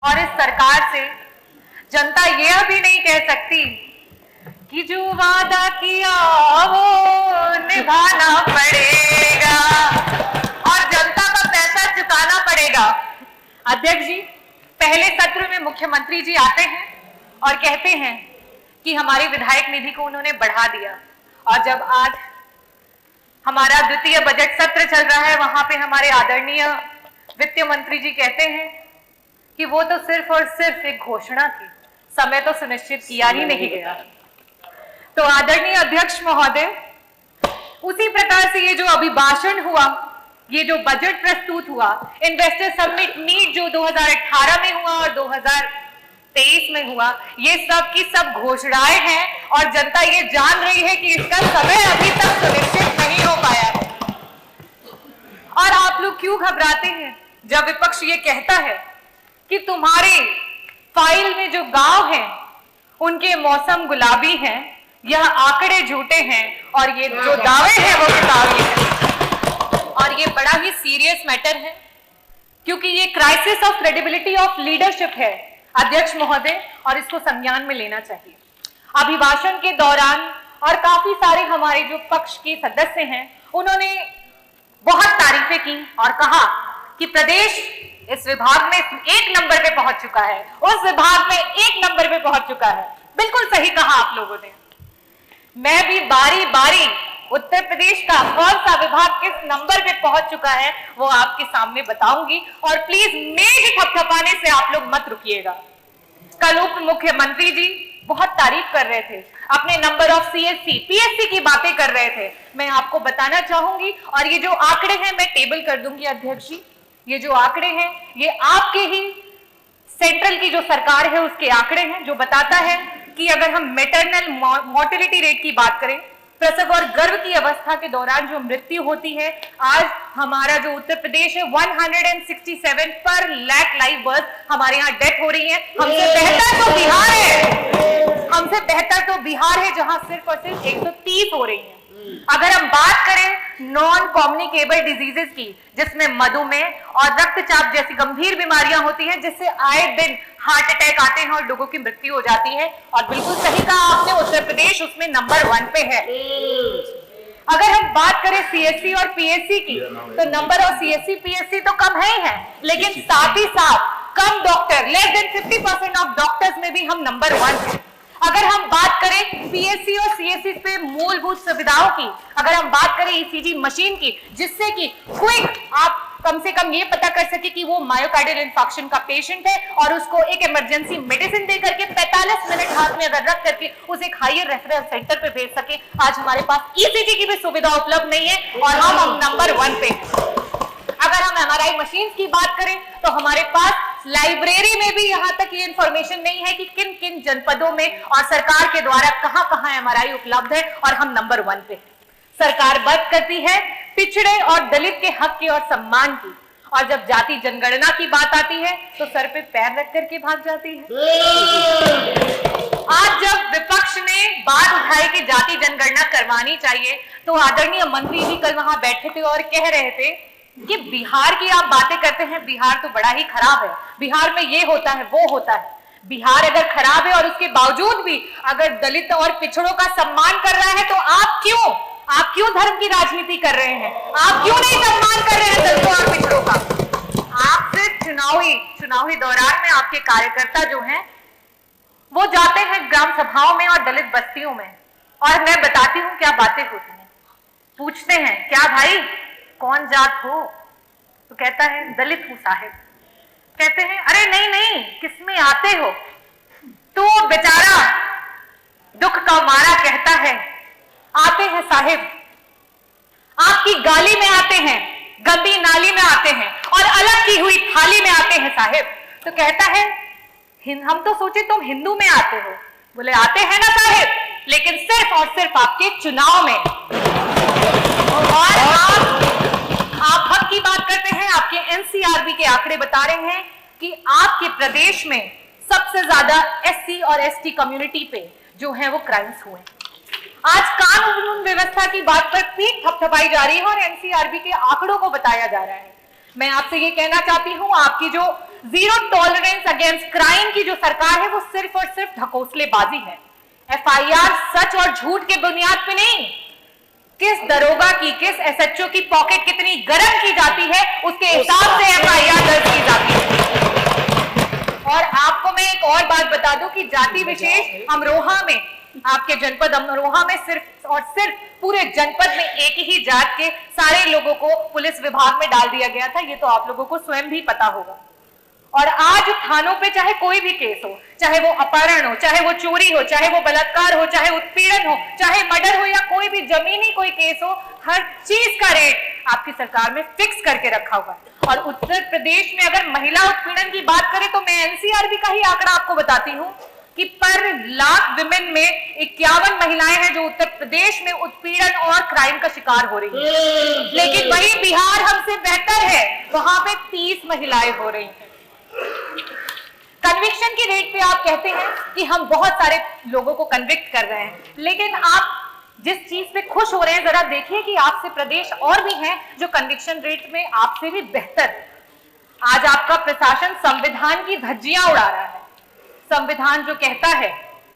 और इस सरकार से जनता यह भी नहीं कह सकती कि जो वादा किया वो निभाना पड़ेगा और जनता का पैसा चुकाना पड़ेगा। अध्यक्ष जी, पहले सत्र में मुख्यमंत्री जी आते हैं और कहते हैं कि हमारी विधायक निधि को उन्होंने बढ़ा दिया, और जब आज हमारा द्वितीय बजट सत्र चल रहा है वहां पे हमारे आदरणीय वित्त मंत्री जी कहते हैं कि वो तो सिर्फ और सिर्फ एक घोषणा थी, समय तो सुनिश्चित किया ही नहीं गया। तो आदरणीय अध्यक्ष महोदय, उसी प्रकार से ये जो अभिभाषण हुआ, ये जो बजट प्रस्तुत हुआ, इन्वेस्टर समिट मीट जो 2018 में हुआ और 2023 में हुआ, ये सब की सब घोषणाएं हैं और जनता ये जान रही है कि इसका समय अभी तक सुनिश्चित नहीं हो पाया है। और आप लोग क्यों घबराते हैं जब विपक्ष ये कहता है कि तुम्हारे फाइल में जो गांव हैं उनके मौसम गुलाबी हैं, यह आंकड़े झूठे हैं और ये जो दावे हैं वो किताबी हैं। और ये बड़ा ही सीरियस मैटर है क्योंकि ये crisis of credibility of leadership है अध्यक्ष महोदय, और इसको संज्ञान में लेना चाहिए। अभिभाषण के दौरान और काफी सारे हमारे जो पक्ष के सदस्य हैं उन्होंने बहुत तारीफें की और कहा कि प्रदेश इस विभाग में 1 नंबर पे पहुंच चुका है, उस विभाग में 1 नंबर पे पहुंच चुका है। बिल्कुल सही कहा आप लोगों ने। मैं भी बारी बारी उत्तर प्रदेश का कौन सा विभाग किस नंबर पे पहुंच चुका है वो आपके सामने बताऊंगी, और प्लीज मेज थपथपाने से आप लोग मत रुकिएगा। कल उप मुख्यमंत्री जी बहुत तारीफ कर रहे थे, अपने नंबर ऑफ सीएससी पीएससी की बातें कर रहे थे। मैं आपको बताना चाहूंगी, और ये जो आंकड़े हैं मैं टेबल कर दूंगी अध्यक्ष जी। ये जो आंकड़े हैं ये आपके ही सेंट्रल की जो सरकार है उसके आंकड़े हैं, जो बताता है कि अगर हम मैटरनल मोर्टेलिटी रेट की बात करें, प्रसव और गर्भ की अवस्था के दौरान जो मृत्यु होती है, आज हमारा जो उत्तर प्रदेश है 167 पर लाख लाइव बर्थ हमारे यहाँ डेथ हो रही है। हमसे बेहतर तो बिहार है, हमसे बेहतर तो बिहार है जहां सिर्फ और सिर्फ 130 हो रही है। अगर हम बात करें नॉन कम्युनिकेबल डिजीजेस की, जिसमें मधुमेह और रक्तचाप जैसी गंभीर बीमारियां होती हैं, जिससे आए दिन हार्ट अटैक आते हैं और लोगों की मृत्यु हो जाती है, और बिल्कुल सही कहा आपने, उत्तर प्रदेश उसमें नंबर 1 पे है। अगर हम बात करें सीएससी और पीएससी की, तो नंबर ऑफ सीएससी पीएससी तो कम है ही है, लेकिन साथ ही साथ कम doctor, less than 50% of doctors में भी हम नंबर 1 है। अगर हम बात करें पीएससी और सीएससी पे मूलभूत सुविधाओं की, अगर हम बात करें ईसीजी मशीन की, जिससे कि क्विक आप कम से कम ये पता कर सके कि वो मायोकार्डियल इंफाक्शन का पेशेंट है और उसको एक इमरजेंसी मेडिसिन दे करके 45 मिनट हाथ में अगर रख करके उसे एक हायर रेफरल सेंटर पे भेज सके, आज हमारे पास ईसीजी की भी सुविधा उपलब्ध नहीं है और हम नंबर 1 पे। अगर हम एमआरआई मशीन की बात करें तो हमारे पास लाइब्रेरी में भी यहां तक ये इंफॉर्मेशन नहीं है कि किन किन जनपदों में और सरकार के द्वारा कहां कहां एमआरआई उपलब्ध है, और हम नंबर 1 पे। सरकार बात करती है पिछड़े और दलित के हक की और सम्मान की, और जब जाति जनगणना की बात आती है तो सर पे पैर रख करके भाग जाती है। आज जब विपक्ष ने बात उठाई कि जाति जनगणना करवानी चाहिए, तो आदरणीय मंत्री जी कल वहां बैठे थे और कह रहे थे कि बिहार की आप बातें करते हैं, बिहार तो बड़ा ही खराब है, बिहार में ये होता है वो होता है। बिहार अगर खराब है और उसके बावजूद भी अगर दलित और पिछड़ों का सम्मान कर रहा है, तो आप क्यों धर्म की राजनीति कर रहे हैं? आप क्यों नहीं सम्मान कर रहे हैं दलितों और पिछड़ों का? आप सिर्फ चुनावी दौरान में आपके कार्यकर्ता जो हैं वो जाते हैं ग्राम सभाओं में और दलित बस्तियों में, और मैं बताती हूँ क्या बातें होती हैं। पूछते हैं क्या भाई कौन जात हो, तो कहता है दलित हूं साहिब। कहते हैं अरे नहीं किसमें आते हो, तो बेचारा दुख का मारा कहता है आते हैं साहिब, आपकी गाली में आते हैं, गंदी नाली में आते हैं और अलग की हुई थाली में आते हैं साहिब। तो कहता है हम तो सोचे तुम हिंदू में आते हो। बोले आते हैं ना साहिब, लेकिन सिर्फ और सिर्फ आपके चुनाव में। और आप हक की बात करते हैं, आपके एनसीआरबी के आंकड़े बता रहे हैं कि आपके प्रदेश में सबसे ज्यादा एससी और एसटी कम्युनिटी पे जो है वो क्राइम्स हुए। आज कानून व्यवस्था की बात पर पीठ थपथपाई जा रही है और एनसीआरबी के आंकड़ों को बताया जा रहा है। मैं आपसे ये कहना चाहती हूं, आपकी जो जीरो टॉलरेंस अगेंस्ट क्राइम की जो सरकार है वो सिर्फ और सिर्फ ढकोसलेबाजी है। एफआईआर सच और झूठ के बुनियाद पे नहीं, किस दरोगा की, किस एसएचओ की पॉकेट कितनी गर्म की जाती है उसके हिसाब से एफआईआर दर्ज की जाती है। और आपको मैं एक और बात बता दूं कि जाति विशेष अमरोहा में, आपके जनपद अमरोहा में सिर्फ और सिर्फ पूरे जनपद में एक ही जात के सारे लोगों को पुलिस विभाग में डाल दिया गया था। ये तो आप लोगों को स्वयं भी पता होगा। और आज थानों पे चाहे कोई भी केस हो, चाहे वो अपहरण हो, चाहे वो चोरी हो, चाहे वो बलात्कार हो, चाहे उत्पीड़न हो, चाहे मर्डर हो या कोई भी जमीनी कोई केस हो, हर चीज का रेट आपकी सरकार में फिक्स करके रखा हुआ है। और उत्तर प्रदेश में अगर महिला उत्पीड़न की बात करें तो मैं एनसीआरबी का ही आंकड़ा आपको बताती हूँ कि पर लाख विमेन में 51 महिलाएं हैं जो उत्तर प्रदेश में उत्पीड़न और क्राइम का शिकार हो रही हैं। लेकिन वही बिहार हमसे बेहतर है, वहां पे 30 महिलाएं हो रही हैं। कन्विक्शन की रेट पे आप कहते हैं कि हम बहुत सारे लोगों को कन्विक्ट कर रहे हैं, लेकिन आप जिस चीज पे खुश हो रहे हैं जरा देखिए कि आपसे प्रदेश और भी हैं जो कन्विक्शन रेट में आपसे भी बेहतर। आज आपका प्रशासन संविधान की धज्जियां उड़ा रहा है। संविधान जो कहता है